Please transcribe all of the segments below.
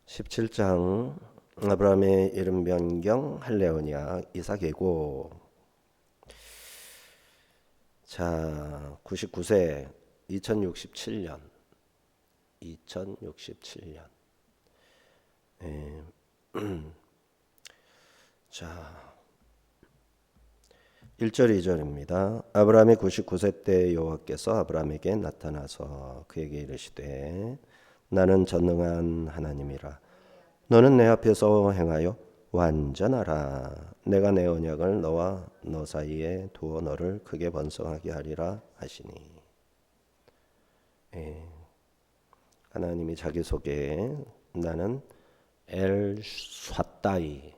17장 아브라함의 이름 변경 할례언약 이삭 계고. 자, 99세 2067년 예. 자, 1절 2절입니다. 아브라함이 99세 때 여호와께서 아브라함에게 나타나서 그에게 이르시되 나는 전능한 하나님이라. 너는 내 앞에서 행하여 완전하라. 내가 내 언약을 너와 너 사이에 두어 너를 크게 번성하게 하리라 하시니. 예. 하나님이 자기 소개에 나는 엘샤다이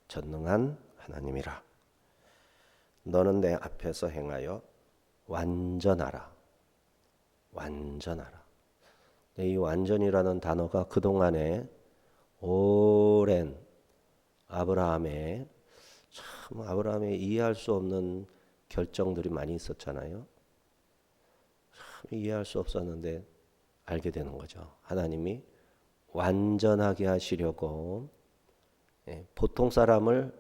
전능한 하나님이라. 너는 내 앞에서 행하여 완전하라. 이 완전이라는 단어가 그동안에 오랜 아브라함의 이해할 수 없는 결정들이 많이 있었잖아요. 참 이해할 수 없었는데 알게 되는 거죠. 하나님이 완전하게 하시려고, 보통 사람을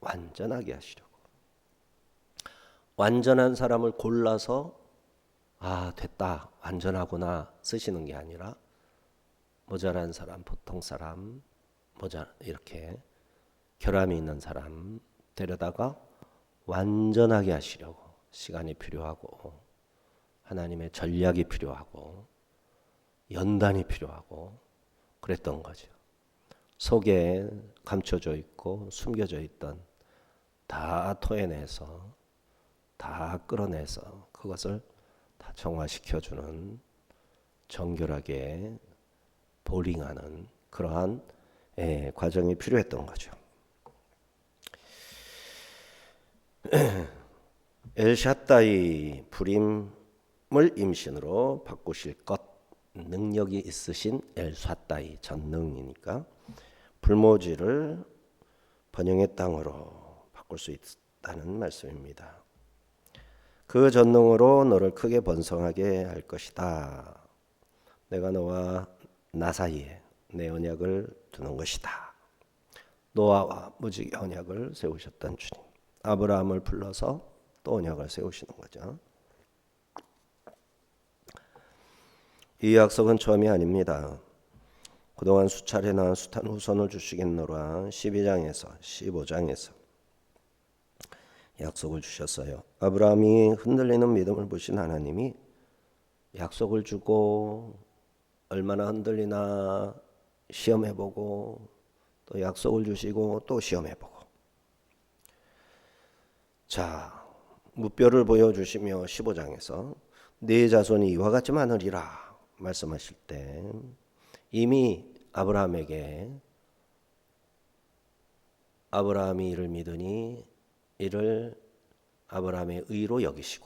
완전하게 하시려고, 완전한 사람을 골라서 됐다, 완전하구나 쓰시는 게 아니라 모자란 사람, 보통 사람, 이렇게 결함이 있는 사람 데려다가 완전하게 하시려고 시간이 필요하고 하나님의 전략이 필요하고 연단이 필요하고 그랬던 거죠. 속에 감춰져 있고 숨겨져 있던 다 토해내서 다 끌어내서 그것을 다 정화시켜주는, 정결하게 보링하는 그러한 과정이 필요했던 거죠. 엘샤다이 불임을 임신으로 바꾸실 것, 능력이 있으신 엘샤다이 전능이니까 불모지를 번영의 땅으로 바꿀 수 있다는 말씀입니다. 그 전능으로 너를 크게 번성하게 할 것이다. 내가 너와 나 사이에 내 언약을 두는 것이다. 노아와 무지개 언약을 세우셨던 주님, 아브라함을 불러서 또 언약을 세우시는 거죠. 이 약속은 처음이 아닙니다. 그동안 수차례나 숱한 후손을 주시겠노라 12장에서 15장에서 약속을 주셨어요. 아브라함이 흔들리는 믿음을 보신 하나님이 약속을 주고 얼마나 흔들리나 시험해보고 또 약속을 주시고 또 시험해보고. 자, 무뼈를 보여주시며 15장에서 네 자손이 이와 같이 많으리라 말씀하실 때 이미 아브라함에게 아브라함이 이를 믿으니 이를 아브라함의 의로 여기시고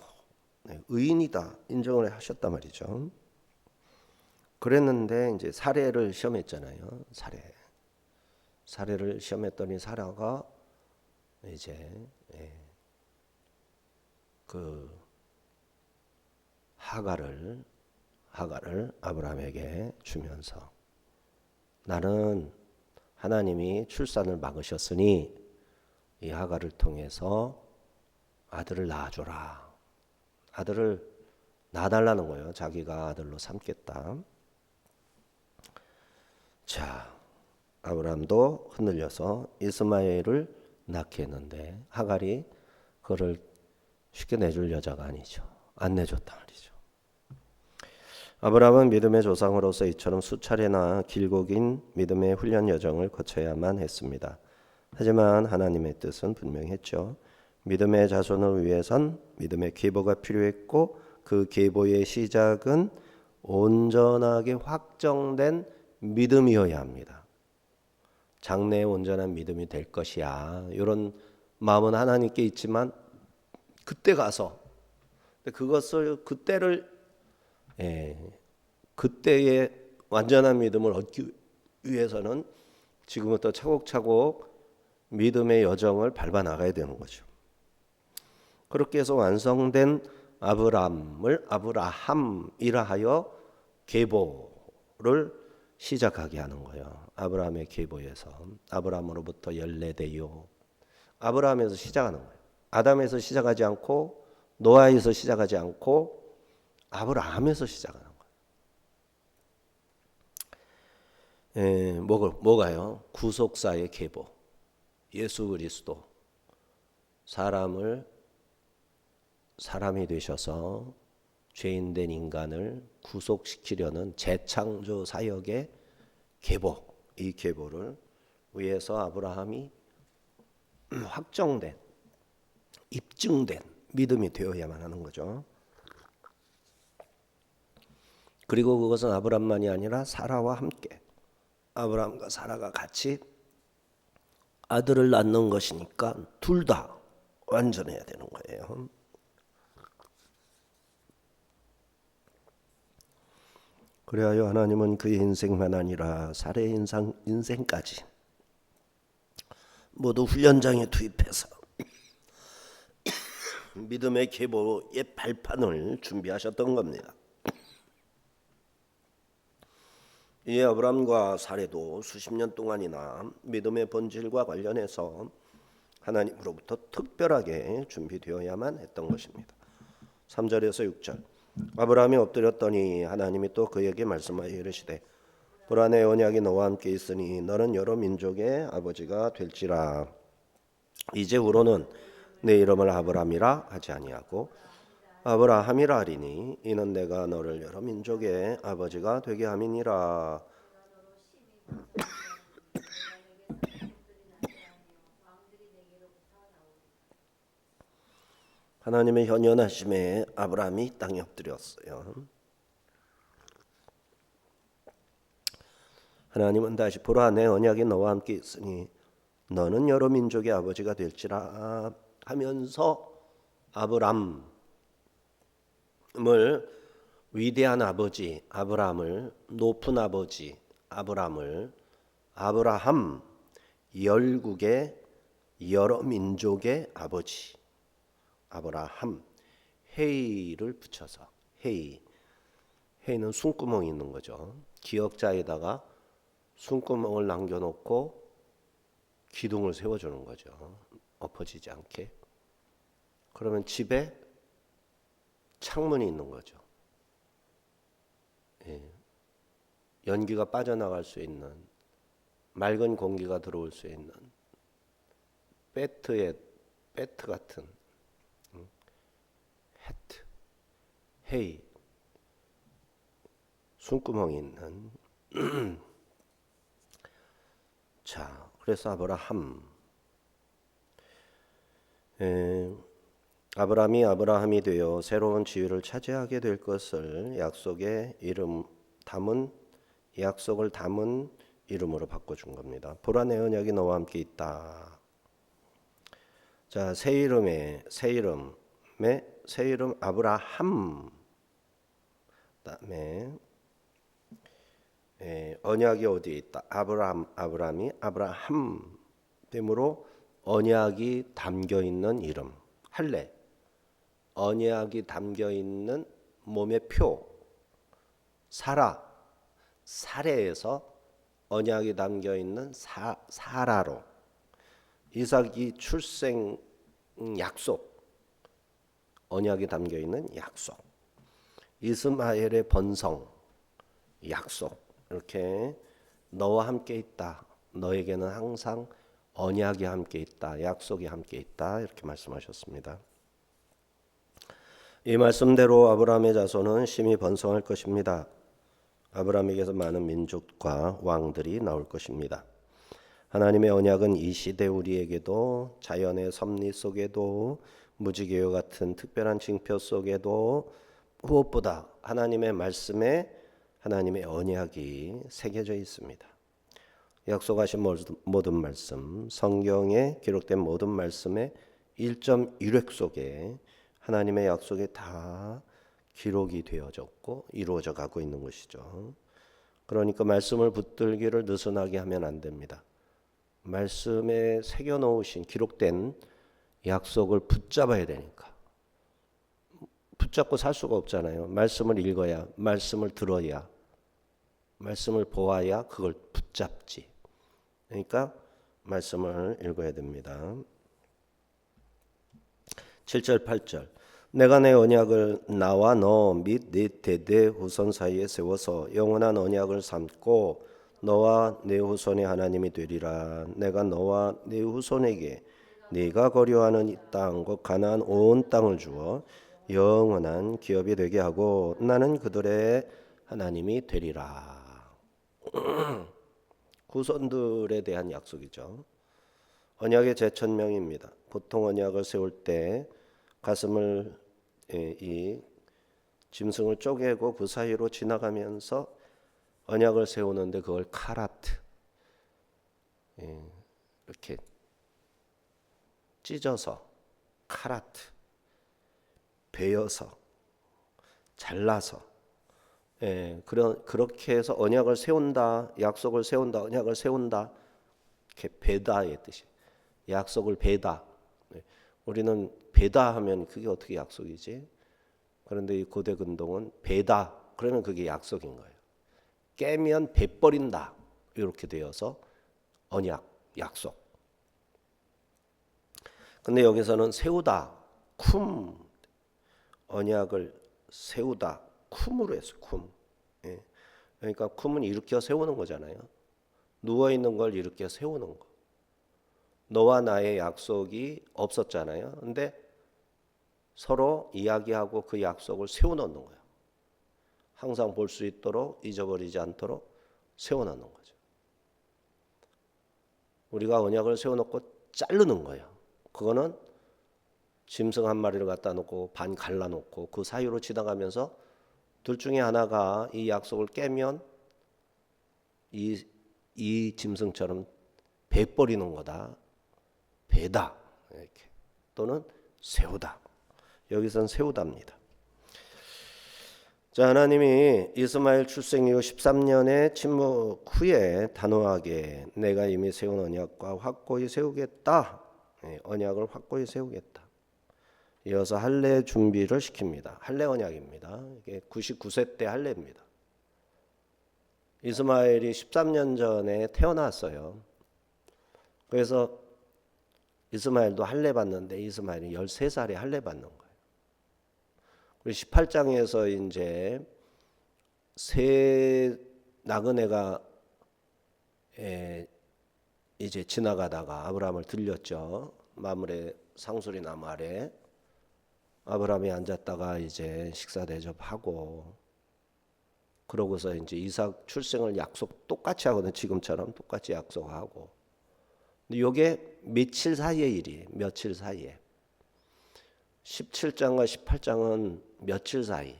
의인이다 인정을 하셨단 말이죠. 그랬는데 이제 사례를 시험했잖아요. 사례를 시험했더니 사라가 이제 그 하갈을 아브라함에게 주면서 나는 하나님이 출산을 막으셨으니 이 하갈을 통해서 아들을 낳아줘라. 아들을 낳아달라는 거예요. 자기가 아들로 삼겠다. 자, 아브라함도 흔들려서 이스마엘을 낳게 했는데 하갈이 그를 쉽게 내줄 여자가 아니죠. 안 내줬단 말이죠. 아브라함은 믿음의 조상으로서 이처럼 수차례나 길고 긴 믿음의 훈련 여정을 거쳐야만 했습니다. 하지만 하나님의 뜻은 분명했죠. 믿음의 자손을 위해선 믿음의 계보가 필요했고 그 계보의 시작은 온전하게 확정된 믿음이어야 합니다. 장래에 온전한 믿음이 될 것이야. 이런 마음은 하나님께 있지만 그때 가서 그때의 완전한 믿음을 얻기 위해서는 지금부터 차곡차곡 믿음의 여정을 밟아 나가야 되는 거죠. 그렇게 해서 완성된 아브라함이라 하여 계보 계보를 시작하게 하는 거예요. 아브라함의 계보에서 아브라함으로부터 열내되요. 아브라함에서 시작하는 거예요. 아담에서 시작하지 않고 노아에서 시작하지 않고 아브라함에서 시작하는 거예요. 뭐가요? 구속사의 계보. 예수 그리스도 사람이 되셔서 죄인된 인간을 구속시키려는 재창조 사역의 계보, 이 계보를 위해서 아브라함이 확정된, 입증된 믿음이 되어야만 하는 거죠. 그리고 그것은 아브라함만이 아니라 사라와 함께, 아브라함과 사라가 같이 아들을 낳는 것이니까 둘 다 완전해야 되는 거예요. 그래야 하나님은 그의 인생만 아니라 사례의 인생까지 모두 훈련장에 투입해서 믿음의 계보의 발판을 준비하셨던 겁니다. 이 아브라함과 사례도 수십 년 동안이나 믿음의 본질과 관련해서 하나님으로부터 특별하게 준비되어야만 했던 것입니다. 3절에서 6절 아브라함이 엎드렸더니 하나님이 또 그에게 말씀하여 이르시되 보라 내 언약이 너와 함께 있으니 너는 여러 민족의 아버지가 될지라. 이제후로는 내 이름을 아브라함이라 하지 아니하고 아브라함이라 하리니 이는 내가 너를 여러 민족의 아버지가 되게 함이니라. 하나님의 현연하심에 아브라함이 땅에 엎드렸어요. 하나님은 다시 보라 내 언약이 너와 함께 있으니 너는 여러 민족의 아버지가 될지라 하면서 아브라함을 위대한 아버지, 아브라함을 높은 아버지, 아브라함 열국의 여러 민족의 아버지, 아브라함 헤이를 붙여서 헤이는 숨구멍이 있는 거죠. 기역자에다가 숨구멍을 남겨놓고 기둥을 세워주는 거죠. 엎어지지 않게. 그러면 집에 창문이 있는 거죠. 연기가 빠져나갈 수 있는, 맑은 공기가 들어올 수 있는 배트 같은 헤이 숨구멍이 있는 자, 그래서 아브라함이 아브라함이 되어 새로운 지위를 차지하게 될 것을 약속을 담은 이름으로 바꿔준 겁니다. 보라 내 언약이 너와 함께 있다. 자, 새 이름 아브라함. 그다음에 언약이 어디에 있다? 아브라함이 아브라함 되므로 언약이 담겨 있는 이름. 할례. 언약이 담겨 있는 몸의 표. 사례에서 언약이 담겨 있는 사라로. 이삭이 출생 약속. 언약이 담겨 있는 약속. 이스마엘의 번성 약속. 이렇게 너와 함께 있다. 너에게는 항상 언약이 함께 있다. 약속이 함께 있다. 이렇게 말씀하셨습니다. 이 말씀대로 아브라함의 자손은 심히 번성할 것입니다. 아브라함에게서 많은 민족과 왕들이 나올 것입니다. 하나님의 언약은 이 시대 우리에게도 자연의 섭리 속에도 무지개와 같은 특별한 징표 속에도 무엇보다 하나님의 말씀에 하나님의 언약이 새겨져 있습니다. 약속하신 모든 말씀, 성경에 기록된 모든 말씀의 1.1획 속에 하나님의 약속이 다 기록이 되어졌고 이루어져 가고 있는 것이죠. 그러니까 말씀을 붙들기를 느슨하게 하면 안 됩니다. 말씀에 새겨놓으신 기록된 약속을 붙잡아야 되니까. 붙잡고 살 수가 없잖아요. 말씀을 읽어야, 말씀을 들어야, 말씀을 보아야 그걸 붙잡지. 그러니까 말씀을 읽어야 됩니다. 7절 8절 내가 내 언약을 나와 너 및 네 대대 후손 사이에 세워서 영원한 언약을 삼고 너와 네 후손의 하나님이 되리라. 내가 너와 네 후손에게 네가 거류하는 이 땅 곧 가나안 온 땅을 주어 영원한 기업이 되게 하고 나는 그들의 하나님이 되리라. 후손들에 대한 약속이죠. 언약의 제천명입니다. 보통 언약을 세울 때 가슴을 이 짐승을 쪼개고 그 사이로 지나가면서 언약을 세우는데 그걸 카라트 이렇게 찢어서 카라트 베어서 잘라서 그렇게 해서 언약을 세운다, 약속을 세운다, 언약을 세운다. 이렇게 베다의 뜻이 약속을 베다. 우리는 베다 하면 그게 어떻게 약속이지? 그런데 이 고대 근동은 베다 그러면 그게 약속인 거예요. 깨면 베버린다 이렇게 되어서 언약, 약속. 근데 여기서는 세우다, 쿰 언약을 세우다, 쿰으로 했어요. 쿰. 그러니까 쿰은 일으켜 세우는 거잖아요. 누워 있는 걸 일으켜 세우는 거. 너와 나의 약속이 없었잖아요. 근데 서로 이야기하고 그 약속을 세워놓는 거예요. 항상 볼 수 있도록 잊어버리지 않도록 세워놓는 거죠. 우리가 언약을 세워놓고 자르는 거예요. 그거는 짐승 한 마리를 갖다 놓고 반 갈라놓고 그 사이로 지나가면서 둘 중에 하나가 이 약속을 깨면 이 짐승처럼 베버리는 거다. 베다 이렇게 또는 세우다. 여기선 세우다입니다. 자, 하나님이 이스마엘 출생 이후 13년의 침묵 후에 단호하게 내가 이미 세운 언약과 확고히 세우겠다. 언약을 확고히 세우겠다. 이어서 할례 준비를 시킵니다. 할례 언약입니다. 이게 99세 때 할례입니다. 이스마엘이 13년 전에 태어났어요. 그래서 이스마엘도 할례 받는데 이스마엘이 13살에 할례 받는 거예요. 그리고 18장에서 이제 새 나그네가 이제 지나가다가 아브라함을 들렸죠. 마므레 상수리 나무 아래 아브라함이 앉았다가 이제 식사 대접하고 그러고서 이제 이삭 출생을 약속 똑같이 하거든요. 지금처럼 똑같이 약속하고. 근데 이게 며칠 사이의 일이에요. 며칠 사이에. 17장과 18장은 며칠 사이.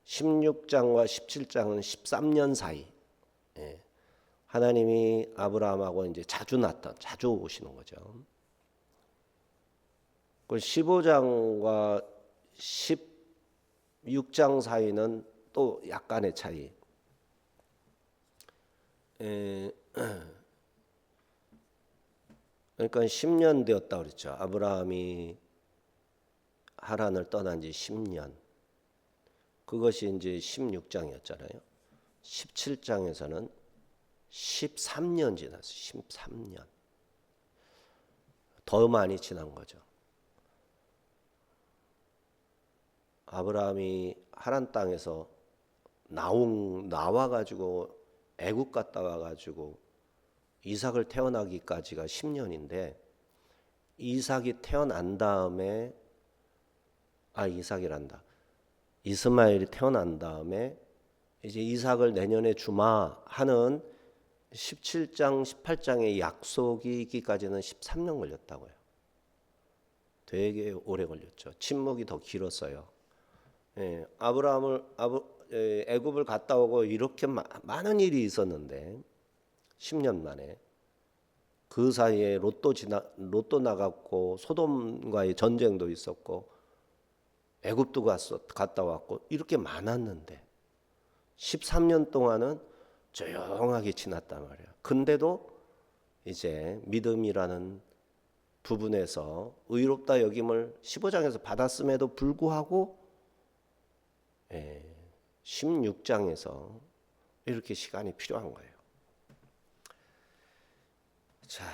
16장과 17장은 13년 사이. 하나님이 아브라함하고 이제 자주 오시는 거죠. 15장과 16장 사이는 또 약간의 차이. 그러니까 10년 되었다 그랬죠. 아브라함이 하란을 떠난 지 10년. 그것이 이제 16장이었잖아요. 17장에서는 13년 지났어요. 13년. 더 많이 지난 거죠. 아브라함이 하란 땅에서 나와가지고 애굽 갔다 와가지고 이삭을 태어나기까지가 10년인데 이삭이 태어난 다음에 이삭이란다. 이스마엘이 태어난 다음에 이제 이삭을 내년에 주마 하는 17장, 18장의 약속이 있기까지는 13년 걸렸다고요. 되게 오래 걸렸죠. 침묵이 더 길었어요. 애굽을 갔다 오고 이렇게 많은 일이 있었는데 10년 만에 그 사이에 롯도 나갔고 소돔과의 전쟁도 있었고 애굽도 갔다 왔고 이렇게 많았는데 13년 동안은 조용하게 지났단 말이야. 근데도 이제 믿음이라는 부분에서 의롭다 여김을 15장에서 받았음에도 불구하고 16장에서 이렇게 시간이 필요한 거예요. 자,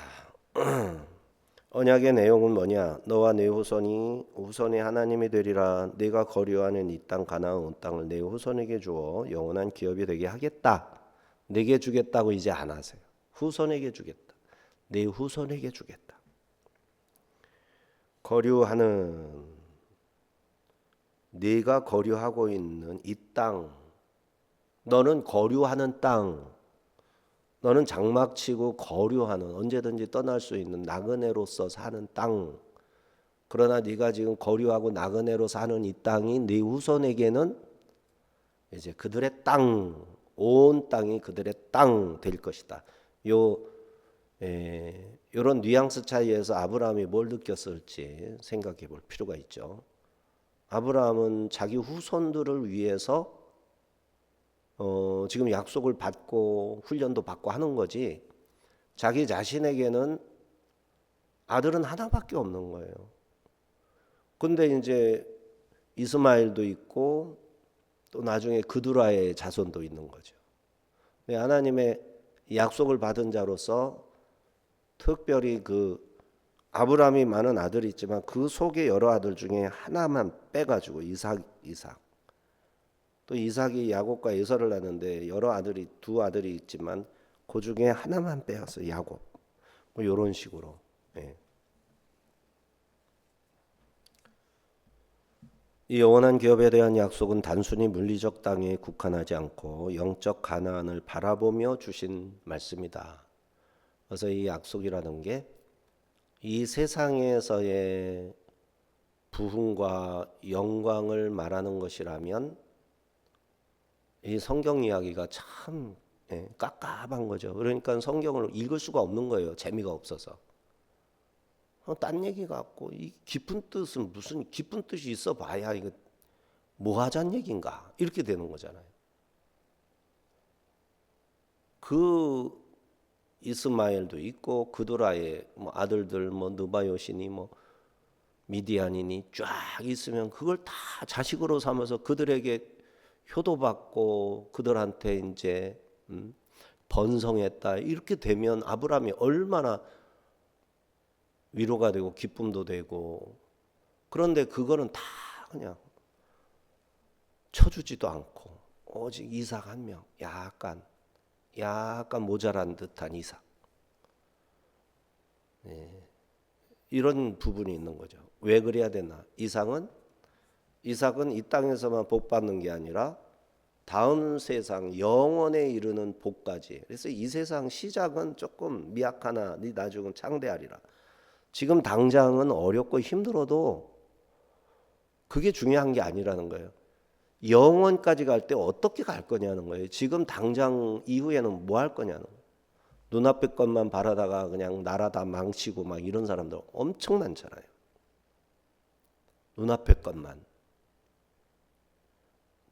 언약의 내용은 뭐냐? 너와 네 후손이 하나님이 되리라. 네가 거류하는 이 땅 가나안 온 땅을 네 후손에게 주어 영원한 기업이 되게 하겠다. 네게 주겠다고 이제 안 하세요. 후손에게 주겠다. 네 후손에게 주겠다. 거류하는 네가 거류하고 있는 이 땅, 너는 거류하는 땅, 너는 장막치고 거류하는 언제든지 떠날 수 있는 나그네로서 사는 땅. 그러나 네가 지금 거류하고 나그네로 사는 이 땅이 네 후손에게는 이제 그들의 땅, 온 땅이 그들의 땅 될 것이다. 이런 뉘앙스 차이에서 아브라함이 뭘 느꼈을지 생각해 볼 필요가 있죠. 아브라함은 자기 후손들을 위해서 지금 약속을 받고 훈련도 받고 하는 거지, 자기 자신에게는 아들은 하나밖에 없는 거예요. 근데 이제 이스마엘도 있고 또 나중에 그두라의 자손도 있는 거죠. 하나님의 약속을 받은 자로서 특별히 그 아브라함이 많은 아들이 있지만 그 속에 여러 아들 중에 하나만 빼가지고 이삭. 또 이삭이 야곱과 에서를 낳는데 여러 아들이 두 아들이 있지만 그 중에 하나만 빼앗어 야곱. 뭐 이런 식으로. 예. 이 영원한 기업에 대한 약속은 단순히 물리적 땅에 국한하지 않고 영적 가나안을 바라보며 주신 말씀이다. 그래서 이 약속이라는 게 이 세상에서의 부흥과 영광을 말하는 것이라면 이 성경 이야기가 참 깝깝한 거죠. 그러니까 성경을 읽을 수가 없는 거예요. 재미가 없어서. 딴 얘기 같고 이 깊은 뜻은 무슨 깊은 뜻이 있어 봐야 이거 뭐 하자는 얘기인가 이렇게 되는 거잖아요. 그 이스마엘도 있고 그도라의 뭐 아들들 뭐 느바요시니 뭐 미디안이니 쫙 있으면 그걸 다 자식으로 삼아서 그들에게 효도받고 그들한테 이제 번성했다 이렇게 되면 아브라함이 얼마나 위로가 되고 기쁨도 되고. 그런데 그거는 다 그냥 쳐주지도 않고 오직 이삭 한 명, 약간 모자란 듯한 이삭. 이런 부분이 있는 거죠. 왜 그래야 되나? 이삭은 이 땅에서만 복 받는 게 아니라 다음 세상 영원에 이르는 복까지. 그래서 이 세상 시작은 조금 미약하나 네 나중은 창대하리라. 지금 당장은 어렵고 힘들어도 그게 중요한 게 아니라는 거예요. 영원까지 갈 때 어떻게 갈 거냐는 거예요. 지금 당장 이후에는 뭐 할 거냐는 거예요. 눈앞의 것만 바라다가 그냥 나라 다 망치고 막 이런 사람들 엄청 많잖아요. 눈앞의 것만.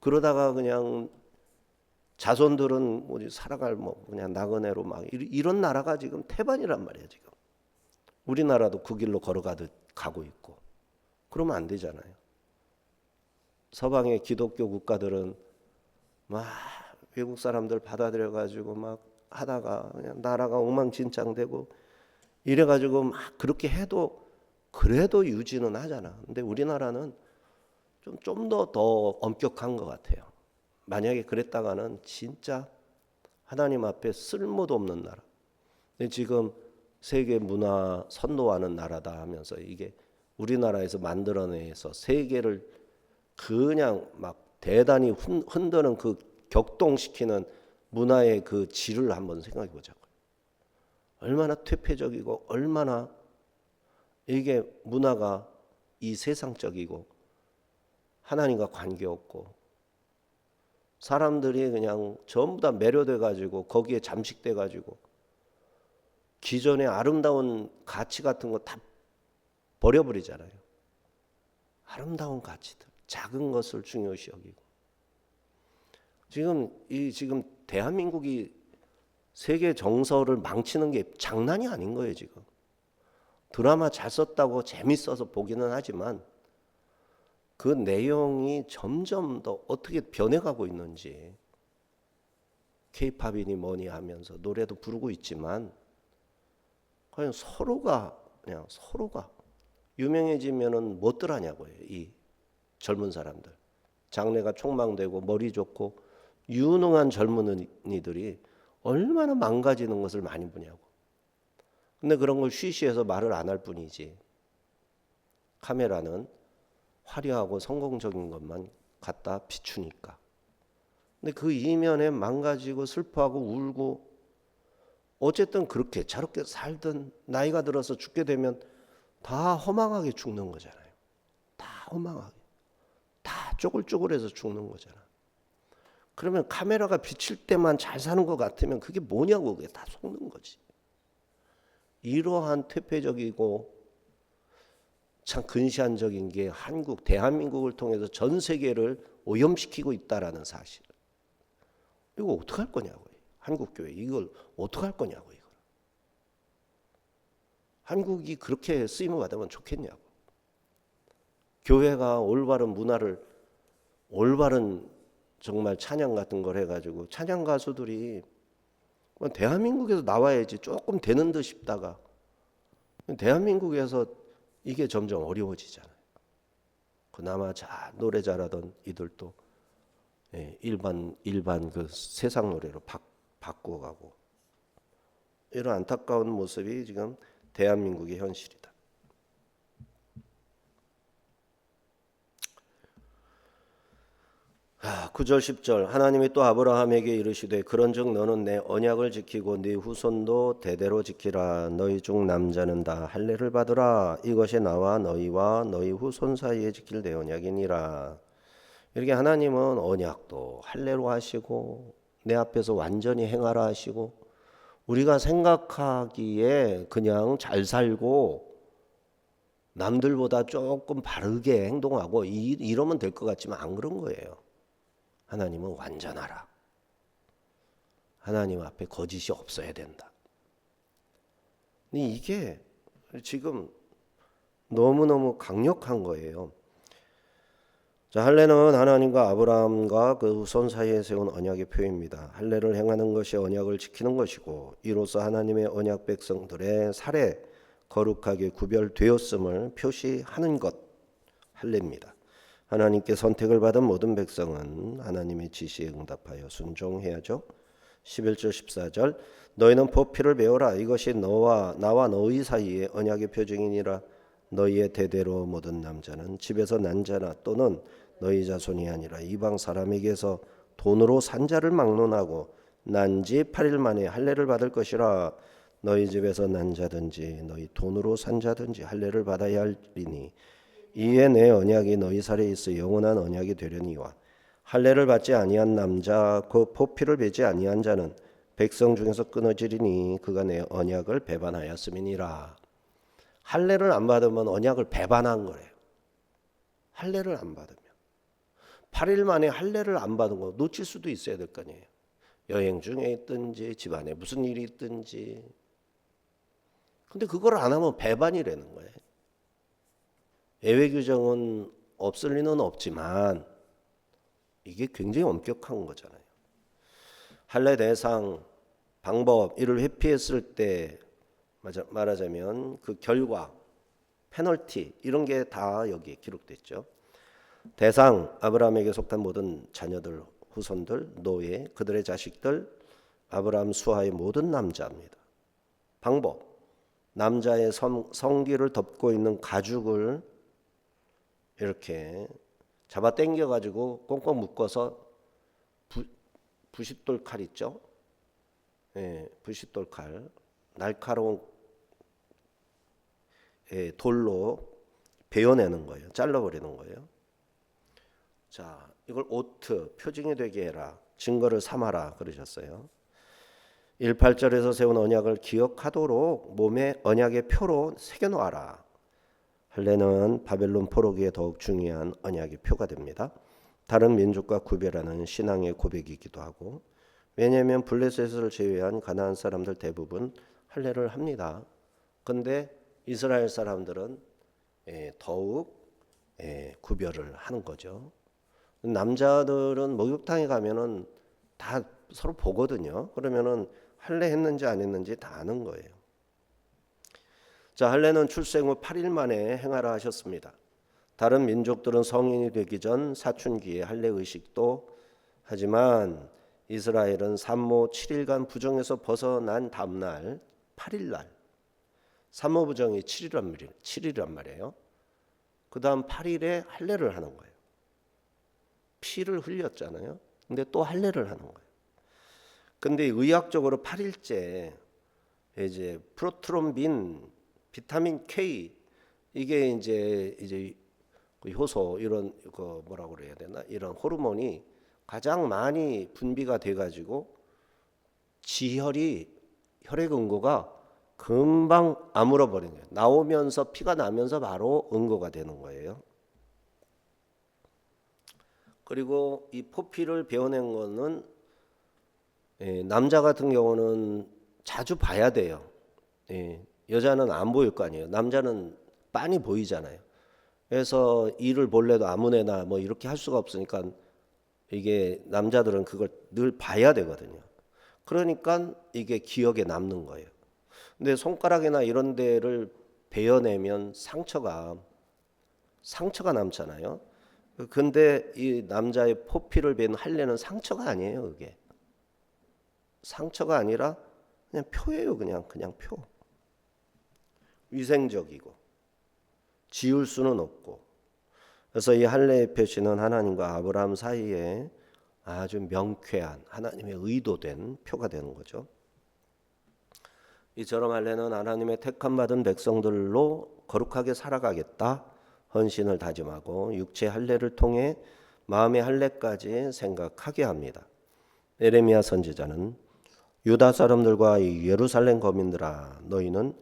그러다가 그냥 자손들은 뭐지 살아갈 뭐 그냥 나그네로 막 이런 나라가 지금 태반이란 말이에요. 지금 우리나라도 그 길로 걸어가듯 가고 있고. 그러면 안 되잖아요. 서방의 기독교 국가들은 막 외국 사람들 받아들여 가지고 막 하다가 그냥 나라가 엉망진창되고 이래 가지고 막 그렇게 해도 그래도 유지는 하잖아. 근데 우리나라는 좀 더 엄격한 것 같아요. 만약에 그랬다가는 진짜 하나님 앞에 쓸모도 없는 나라. 근데 지금 세계 문화 선도하는 나라다 하면서 이게 우리나라에서 만들어내서 세계를 그냥 막 대단히 흔드는 그 격동시키는 문화의 그 질을 한번 생각해 보자고요. 얼마나 퇴폐적이고 얼마나 이게 문화가 이 세상적이고 하나님과 관계없고 사람들이 그냥 전부 다 매료돼 가지고 거기에 잠식돼 가지고 기존의 아름다운 가치 같은 거 다 버려버리잖아요. 아름다운 가치들, 작은 것을 중요시 여기고. 지금 대한민국이 세계 정서를 망치는 게 장난이 아닌 거예요, 지금. 드라마 잘 썼다고 재밌어서 보기는 하지만 그 내용이 점점 더 어떻게 변해가고 있는지 케이팝이니 뭐니 하면서 노래도 부르고 있지만 그냥 서로가 유명해지면은 뭐들 하냐고요. 이 젊은 사람들. 장래가 촉망되고 머리 좋고 유능한 젊은이들이 얼마나 망가지는 것을 많이 보냐고. 근데 그런 걸 쉬쉬해서 말을 안 할 뿐이지. 카메라는 화려하고 성공적인 것만 갖다 비추니까. 근데 그 이면에 망가지고 슬퍼하고 울고 어쨌든 그렇게 저렇게 살던 나이가 들어서 죽게 되면 다 허망하게 죽는 거잖아요. 다 허망하게. 다 쪼글쪼글해서 죽는 거잖아. 그러면 카메라가 비칠 때만 잘 사는 것 같으면 그게 뭐냐고. 그게 다 속는 거지. 이러한 퇴폐적이고 참 근시안적인 게 대한민국을 통해서 전 세계를 오염시키고 있다라는 사실. 이거 어떡할 거냐고요. 한국교회 이걸 어떡할 거냐고. 이걸. 한국이 그렇게 쓰임을 받으면 좋겠냐고. 교회가 올바른 문화를 올바른 정말 찬양 같은 걸 해가지고 찬양 가수들이 대한민국에서 나와야지 조금 되는 듯 싶다가 대한민국에서 이게 점점 어려워지잖아요. 그나마 노래 잘하던 이들도 일반 그 세상 노래로 바꿔가고 이런 안타까운 모습이 지금 대한민국의 현실이다. 9절 10절 하나님이 또 아브라함에게 이르시되 그런즉 너는 내 언약을 지키고 네 후손도 대대로 지키라. 너희 중 남자는 다 할례를 받으라. 이것이 나와 너희와 너희 후손 사이에 지킬 내 언약이니라. 이렇게 하나님은 언약도 할례로 하시고 내 앞에서 완전히 행하라 하시고 우리가 생각하기에 그냥 잘 살고 남들보다 조금 바르게 행동하고 이러면 될 것 같지만 안 그런 거예요. 하나님은 완전하라. 하나님 앞에 거짓이 없어야 된다. 이게 지금 너무너무 강력한 거예요. 자, 할례는 하나님과 아브라함과 그 후손 사이에 세운 언약의 표입니다. 할례를 행하는 것이 언약을 지키는 것이고 이로써 하나님의 언약 백성들의 살에 거룩하게 구별되었음을 표시하는 것 할례입니다. 하나님께 선택을 받은 모든 백성은 하나님의 지시에 응답하여 순종해야죠. 11절 14절 너희는 법필을 배워라. 이것이 나와 너희 사이에 언약의 표징이니라. 너희의 대대로 모든 남자는 집에서 난 자나 또는 너희 자손이 아니라 이방 사람에게서 돈으로 산 자를 막론하고 난 지 8일 만에 할례를 받을 것이라. 너희 집에서 난 자든지 너희 돈으로 산 자든지 할례를 받아야 하리니 이에 내 언약이 너희 살에 있어 영원한 언약이 되려니와 할례를 받지 아니한 남자 그 포피를 베지 아니한 자는 백성 중에서 끊어지리니 그가 내 언약을 배반하였음이니라. 할례를 안 받으면 언약을 배반한 거래요. 할례를 안 받으면 8일 만에 할례를 안 받은 거 놓칠 수도 있어야 될 거 아니에요. 여행 중에 있든지 집안에 무슨 일이 있든지. 근데 그걸 안 하면 배반이라는 거예요. 예외 규정은 없을 리는 없지만 이게 굉장히 엄격한 거잖아요. 할례 대상, 방법 이를 회피했을 때 말하자면 그 결과, 페널티 이런 게 다 여기에 기록됐죠. 대상, 아브라함에게 속한 모든 자녀들, 후손들, 노예, 그들의 자식들, 아브라함 수하의 모든 남자입니다. 방법, 남자의 성기를 덮고 있는 가죽을 이렇게 잡아 당겨가지고 꽁꽁 묶어서 부싯돌 칼 있죠? 부싯돌 칼, 날카로운 돌로 베어내는 거예요. 잘라버리는 거예요. 자, 이걸 오트, 표징이 되게 해라. 증거를 삼아라 그러셨어요. 18절에서 세운 언약을 기억하도록 몸에 언약의 표로 새겨놓아라. 할례는 바벨론 포로기에 더욱 중요한 언약의 표가 됩니다. 다른 민족과 구별하는 신앙의 고백이기도 하고 왜냐하면 블레셋을 제외한 가나안 사람들 대부분 할례를 합니다. 그런데 이스라엘 사람들은 더욱 구별을 하는 거죠. 남자들은 목욕탕에 가면은 다 서로 보거든요. 그러면은 할례 했는지 안 했는지 다 아는 거예요. 자, 할례는 출생 후 8일 만에 행하라 하셨습니다. 다른 민족들은 성인이 되기 전 사춘기에 할례 의식도 하지만 이스라엘은 산모 7일간 부정에서 벗어난 다음 날 8일 날 산모 부정이 7일이란 말이에요. 그 다음 8일에 할례를 하는 거예요. 피를 흘렸잖아요. 근데 또 할례를 하는 거예요. 근데 의학적으로 8일째 이제 프로트롬빈, 비타민 K 이게 이제 그 효소 이런 그 뭐라고 그래야 되나 이런 호르몬이 가장 많이 분비가 돼가지고 혈액 응고가 금방 아물어 버리는 거예요. 나오면서 피가 나면서 바로 응고가 되는 거예요. 그리고 이 포피를 베어낸 거는 남자 같은 경우는 자주 봐야 돼요. 여자는 안 보일 거 아니에요. 남자는 빤히 보이잖아요. 그래서 이를 볼래도 아무데나 뭐 이렇게 할 수가 없으니까 이게 남자들은 그걸 늘 봐야 되거든요. 그러니까 이게 기억에 남는 거예요. 근데 손가락이나 이런 데를 베어내면 상처가 남잖아요. 근데 이 남자의 포피를 베는 할례는 상처가 아니에요. 그게 상처가 아니라 그냥 표예요. 그냥 표. 위생적이고 지울 수는 없고. 그래서 이 할례의 표시는 하나님과 아브라함 사이에 아주 명쾌한 하나님의 의도된 표가 되는 거죠. 이처럼 할례는 하나님의 택함 받은 백성들로 거룩하게 살아가겠다 헌신을 다짐하고 육체 할례를 통해 마음의 할례까지 생각하게 합니다. 에레미야 선지자는 유다 사람들과 예루살렘 거민들아 너희는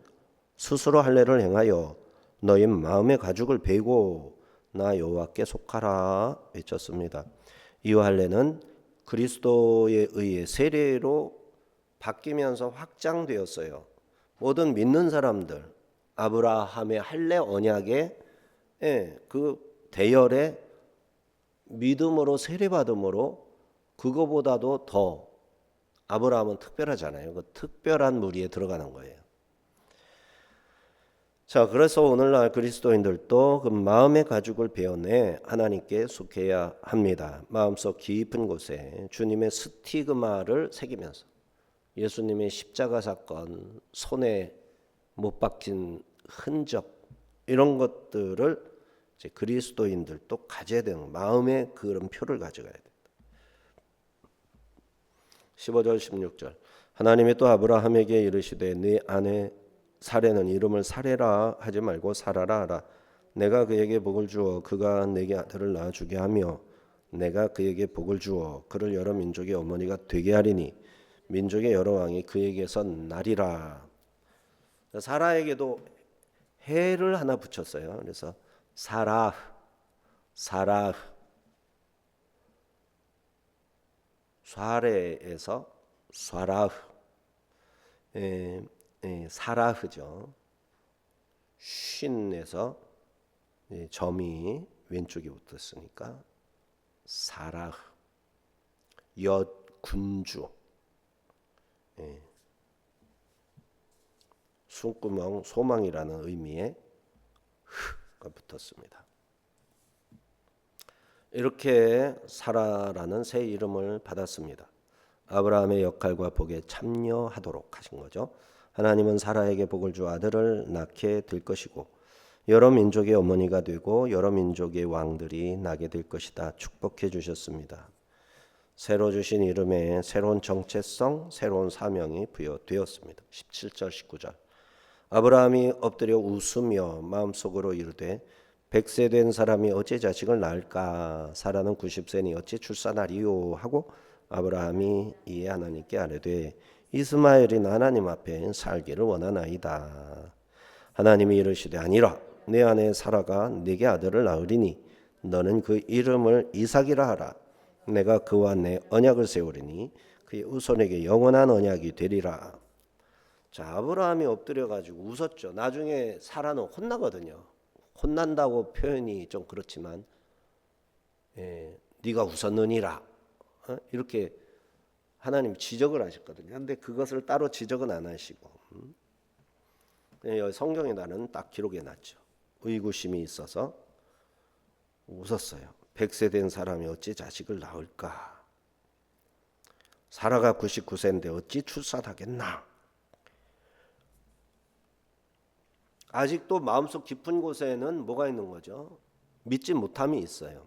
스스로 할례를 행하여 너희 마음의 가죽을 베고 나 여호와께 속하라 외쳤습니다. 이 할례는 그리스도에 의해 세례로 바뀌면서 확장되었어요. 모든 믿는 사람들 아브라함의 할례 언약의 그 대열에 믿음으로 세례받음으로 그거보다도 더 아브라함은 특별하잖아요. 그 특별한 무리에 들어가는 거예요. 자, 그래서 오늘날 그리스도인들도 그 마음의 가죽을 베어내 하나님께 속해야 합니다. 마음속 깊은 곳에 주님의 스티그마를 새기면서 예수님의 십자가 사건, 손에 못 박힌 흔적 이런 것들을 이제 그리스도인들도 가져야 되는 마음의 그런 표를 가져가야 됩니다. 15절 16절 하나님이 또 아브라함에게 이르시되 네 아내 사레는 이름을 사레라 하지 말고 사라라 하라. 내가 그에게 복을 주어 그가 내게 아들을 낳아주게 하며 내가 그에게 복을 주어 그를 여러 민족의 어머니가 되게 하리니 민족의 여러 왕이 그에게서 나리라. 사라에게도 해를 하나 붙였어요. 그래서 사라 쏴레에서 쏴라흐 사라흐죠. 쉰에서 점이 왼쪽에 붙었으니까 사라흐 엿 군주 숨구멍 소망이라는 의미의 흐가 붙었습니다. 이렇게 사라라는 새 이름을 받았습니다. 아브라함의 역할과 복에 참여하도록 하신 거죠. 하나님은 사라에게 복을 주 아들을 낳게 될 것이고 여러 민족의 어머니가 되고 여러 민족의 왕들이 나게 될 것이다 축복해 주셨습니다. 새로 주신 이름에 새로운 정체성, 새로운 사명이 부여되었습니다. 17절 19절 아브라함이 엎드려 웃으며 마음속으로 이르되 100세 된 사람이 어찌 자식을 낳을까? 사라는 90세니 어찌 출산하리요? 하고 아브라함이 이에 하나님께 아뢰되 이스마엘이 하나님 앞에 살기를 원하나이다. 하나님이 이르시되 아니라 내 아내 사라가 네게 아들을 낳으리니 너는 그 이름을 이삭이라 하라. 내가 그와 내 언약을 세우리니 그의 후손에게 영원한 언약이 되리라. 자, 아브라함이 엎드려 가지고 웃었죠. 나중에 사라는 혼나거든요. 혼난다고 표현이 좀 그렇지만 네가 웃었느니라 이렇게 하나님 지적을 하셨거든요. 근데 그것을 따로 지적은 안 하시고 성경에 나는 딱 기록해 놨죠. 의구심이 있어서 웃었어요. 100세 된 사람이 어찌 자식을 낳을까? 사라가 99세인데 어찌 출산하겠나? 아직도 마음속 깊은 곳에는 뭐가 있는 거죠? 믿지 못함이 있어요.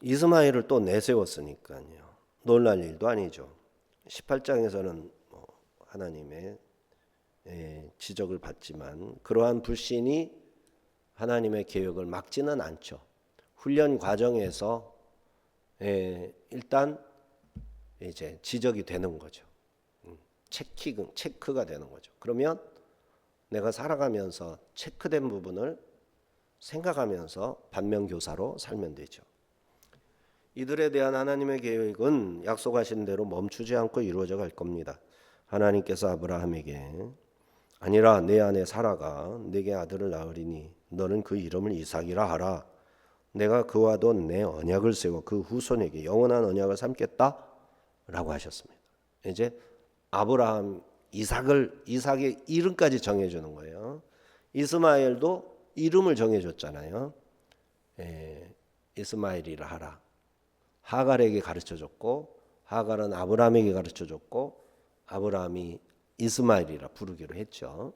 이스마엘을 또 내세웠으니까요. 놀랄 일도 아니죠. 18장에서는 하나님의 지적을 받지만 그러한 불신이 하나님의 계획을 막지는 않죠. 훈련 과정에서 일단 이제 지적이 되는 거죠. 체크가 되는 거죠. 그러면 내가 살아가면서 체크된 부분을 생각하면서 반면교사로 살면 되죠. 이들에 대한 하나님의 계획은 약속하신 대로 멈추지 않고 이루어져 갈 겁니다. 하나님께서 아브라함에게 아니라 내 아내 사라가 내게 아들을 낳으리니 너는 그 이름을 이삭이라 하라. 내가 그와도 내 언약을 세워 그 후손에게 영원한 언약을 삼겠다라고 하셨습니다. 이제 아브라함 이삭의 이름까지 정해주는 거예요. 이스마엘도 이름을 정해줬잖아요. 이스마엘이라 하라. 하갈에게 가르쳐줬고 하갈은 아브라함에게 가르쳐줬고 아브라함이 이스마엘이라 부르기로 했죠.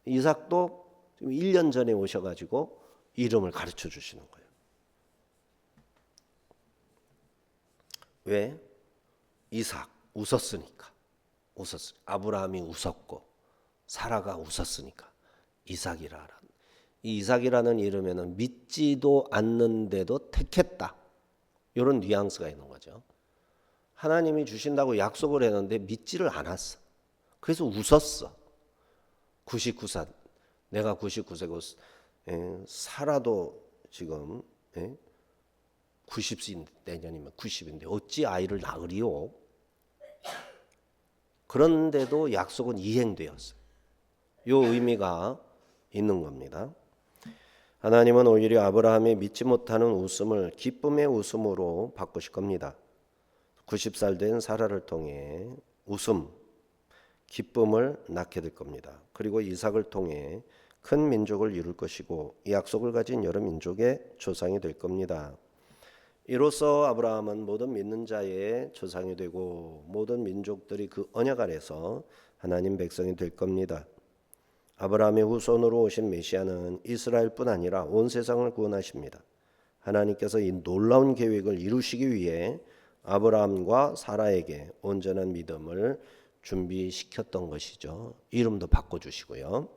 이삭도 지금 1년 전에 오셔가지고 이름을 가르쳐 주시는 거예요. 왜? 이삭 웃었으니까. 아브라함이 웃었고 사라가 웃었으니까 이삭이라 하라. 이 이삭이라는 이름에는 믿지도 않는데도 택했다. 이런 뉘앙스가 있는 거죠. 하나님이 주신다고 약속을 했는데 믿지를 않았어. 그래서 웃었어. 99살. 내가 99세고 사라도 지금 90세 내년이면 90인데 어찌 아이를 낳으리요? 그런데도 약속은 이행되었어요. 이 의미가 있는 겁니다. 하나님은 오히려 아브라함이 믿지 못하는 웃음을 기쁨의 웃음으로 바꾸실 겁니다. 90살 된 사라를 통해 웃음, 기쁨을 낳게 될 겁니다. 그리고 이삭을 통해 큰 민족을 이룰 것이고 이 약속을 가진 여러 민족의 조상이 될 겁니다. 이로써 아브라함은 모든 믿는 자의 조상이 되고 모든 민족들이 그 언약 아래서 하나님 백성이 될 겁니다. 아브라함의 후손으로 오신 메시아는 이스라엘뿐 아니라 온 세상을 구원하십니다. 하나님께서 이 놀라운 계획을 이루시기 위해 아브라함과 사라에게 온전한 믿음을 준비시켰던 것이죠. 이름도 바꿔주시고요.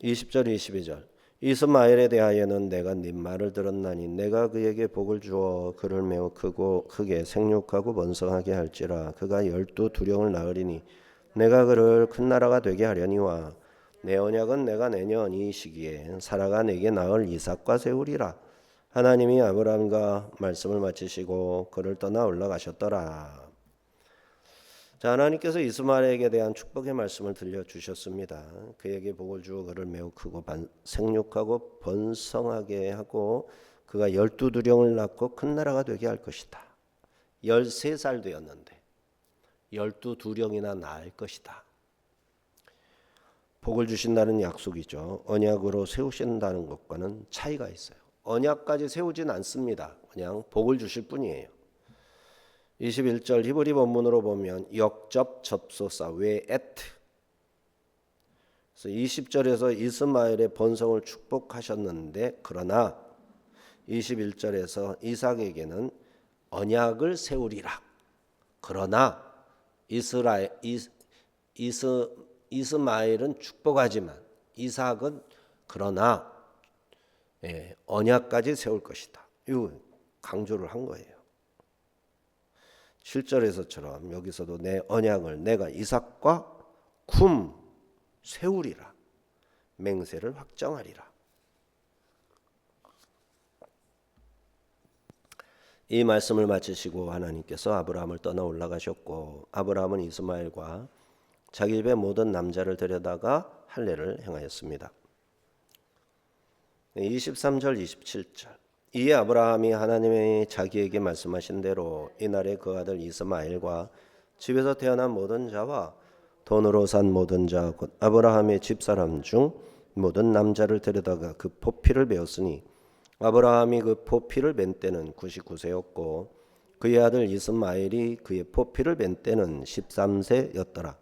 20절 22절 이스마엘에 대하여는 내가 네 말을 들었나니 내가 그에게 복을 주어 그를 매우 크게 생육하고 번성하게 할지라 그가 12두령을 낳으리니 내가 그를 큰 나라가 되게 하려니와 내 언약은 내가 내년 이 시기에 사라가 내게 낳을 이삭과 세우리라. 하나님이 아브라함과 말씀을 마치시고 그를 떠나 올라가셨더라. 자, 하나님께서 이스마엘에게 대한 축복의 말씀을 들려주셨습니다. 그에게 복을 주어 그를 매우 크고 생육하고 번성하게 하고 그가 12두령을 낳고 큰 나라가 되게 할 것이다. 13살 되었는데 12두령이나 낳을 것이다. 복을 주신다는 약속이죠. 언약으로 세우신다는 것과는 차이가 있어요. 언약까지 세우진 않습니다. 그냥 복을 주실 뿐이에요. 21절 히브리 본문으로 보면 역접 접소사 외에트. 그래서 20절에서 이스마엘의 번성을 축복하셨는데 그러나 21절에서 이삭에게는 언약을 세우리라. 그러나 이스마엘은 축복하지만 이삭은 그러나 언약까지 세울 것이다. 이거 강조를 한 거예요. 7절에서처럼 여기서도 내 언약을 내가 이삭과 세우리라. 맹세를 확정하리라. 이 말씀을 마치시고 하나님께서 아브라함을 떠나 올라가셨고 아브라함은 이스마엘과 자기 집의 모든 남자를 데려다가 할례를 행하였습니다. 23절 27절 이에 아브라함이 하나님의 자기에게 말씀하신 대로 이날에 그 아들 이스마엘과 집에서 태어난 모든 자와 돈으로 산 모든 자 곧 아브라함의 집사람 중 모든 남자를 데려다가 그 포피를 메었으니 아브라함이 그 포피를 맨 때는 99세였고 그의 아들 이스마엘이 그의 포피를 맨 때는 13세였더라.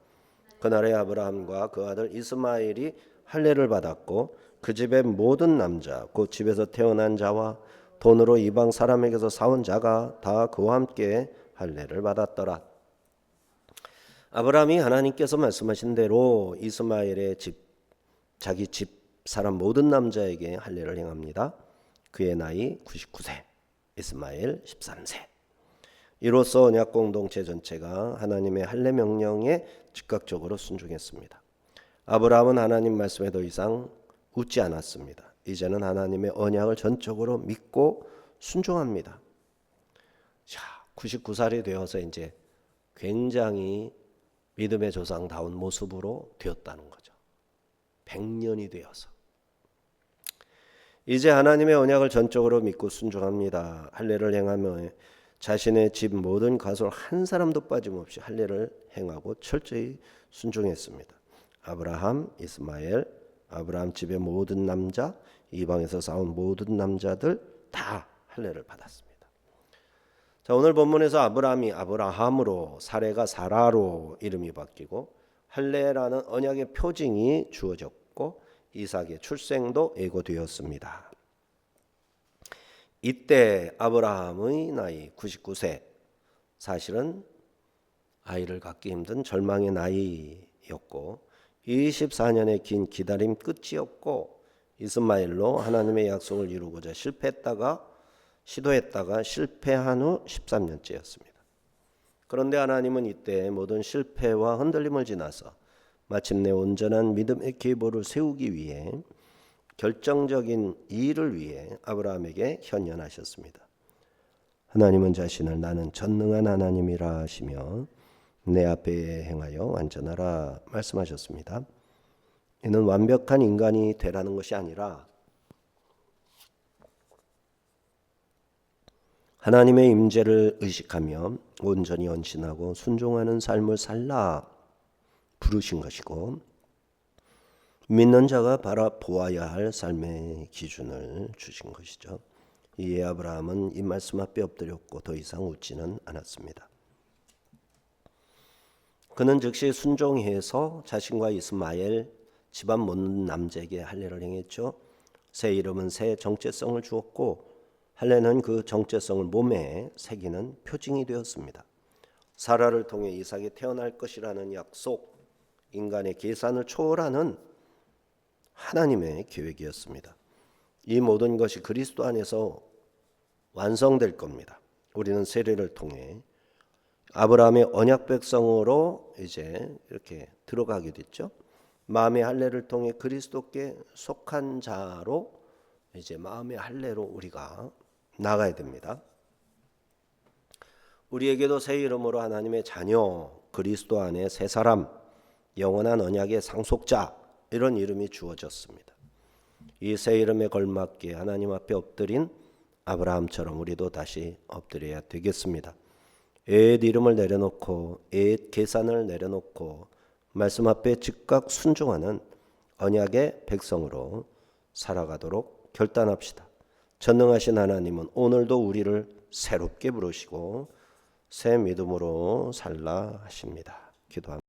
그날에 아브라함과 그 아들 이스마엘이 할례를 받았고 그 집의 모든 남자 곧 집에서 태어난 자와 돈으로 이방 사람에게서 사온 자가 다 그와 함께 할례를 받았더라. 아브라함이 하나님께서 말씀하신 대로 이스마엘의 자기 집 사람 모든 남자에게 할례를 행합니다. 그의 나이 99세, 이스마엘 13세. 이로써 언약 공동체 전체가 하나님의 할례 명령에 즉각적으로 순종했습니다. 아브라함은 하나님 말씀에 더 이상 웃지 않았습니다. 이제는 하나님의 언약을 전적으로 믿고 순종합니다. 자, 99살이 되어서 이제 굉장히 믿음의 조상다운 모습으로 되었다는 거죠. 100년이 되어서. 이제 하나님의 언약을 전적으로 믿고 순종합니다. 할례를 행하며 자신의 집 모든 가솔 한 사람도 빠짐없이 할례를 행하고 철저히 순종했습니다. 아브라함, 이스마엘, 아브라함 집의 모든 남자, 이방에서 싸운 모든 남자들 다 할례를 받았습니다. 자, 오늘 본문에서 아브라함이 아브라함으로 사레가 사라로 이름이 바뀌고 할례라는 언약의 표징이 주어졌고 이삭의 출생도 예고되었습니다. 이때 아브라함의 나이 99세, 사실은 아이를 갖기 힘든 절망의 나이였고 24년의 긴 기다림 끝이었고 이스마엘로 하나님의 약속을 이루고자 시도했다가 실패한 후 13년째였습니다. 그런데 하나님은 이때 모든 실패와 흔들림을 지나서 마침내 온전한 믿음의 계보를 세우기 위해 결정적인 일을 위해 아브라함에게 현현하셨습니다. 하나님은 자신을 나는 전능한 하나님이라 하시며 내 앞에 행하여 완전하라 말씀하셨습니다. 이는 완벽한 인간이 되라는 것이 아니라 하나님의 임재를 의식하며 온전히 헌신하고 순종하는 삶을 살라 부르신 것이고 믿는 자가 바라보아야 할 삶의 기준을 주신 것이죠. 이에 아브라함은 이 말씀 앞에 엎드렸고 더 이상 웃지는 않았습니다. 그는 즉시 순종해서 자신과 이스마엘 집안 모든 남자에게 할례를 행했죠. 새 이름은 새 정체성을 주었고 할례는 그 정체성을 몸에 새기는 표징이 되었습니다. 사라를 통해 이삭이 태어날 것이라는 약속, 인간의 계산을 초월하는 하나님의 계획이었습니다. 이 모든 것이 그리스도 안에서 완성될 겁니다. 우리는 세례를 통해 아브라함의 언약 백성으로 이제 이렇게 들어가게 됐죠. 마음의 할례를 통해 그리스도께 속한 자로 이제 마음의 할례로 우리가 나가야 됩니다. 우리에게도 새 이름으로 하나님의 자녀, 그리스도 안에 새 사람, 영원한 언약의 상속자 이런 이름이 주어졌습니다. 이 새 이름에 걸맞게 하나님 앞에 엎드린 아브라함처럼 우리도 다시 엎드려야 되겠습니다. 옛 이름을 내려놓고 옛 계산을 내려놓고 말씀 앞에 즉각 순종하는 언약의 백성으로 살아가도록 결단합시다. 전능하신 하나님은 오늘도 우리를 새롭게 부르시고 새 믿음으로 살라 하십니다. 기도합니다.